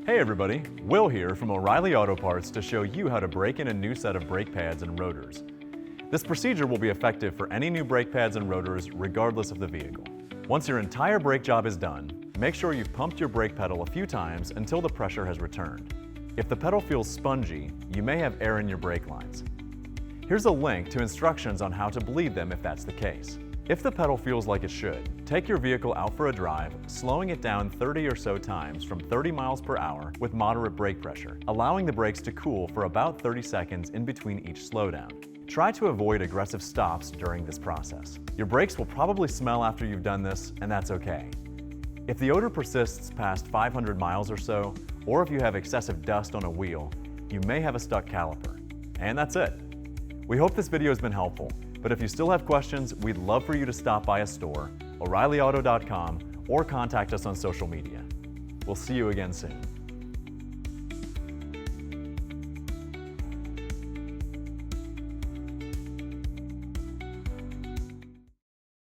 Hey everybody, Will here from O'Reilly Auto Parts to show you how to break in a new set of brake pads and rotors. This procedure will be effective for any new brake pads and rotors regardless of the vehicle. Once your entire brake job is done, make sure you've pumped your brake pedal a few times until the pressure has returned. If the pedal feels spongy, you may have air in your brake lines. Here's a link to instructions on how to bleed them if that's the case. If the pedal feels like it should, take your vehicle out for a drive, slowing it down 30 or so times from 30 miles per hour with moderate brake pressure, allowing the brakes to cool for about 30 seconds in between each slowdown. Try to avoid aggressive stops during this process. Your brakes will probably smell after you've done this, and that's okay. If the odor persists past 500 miles or so, or if you have excessive dust on a wheel, you may have a stuck caliper. And that's it. We hope this video has been helpful. But if you still have questions, we'd love for you to stop by a store, O'ReillyAuto.com, or contact us on social media. We'll see you again soon.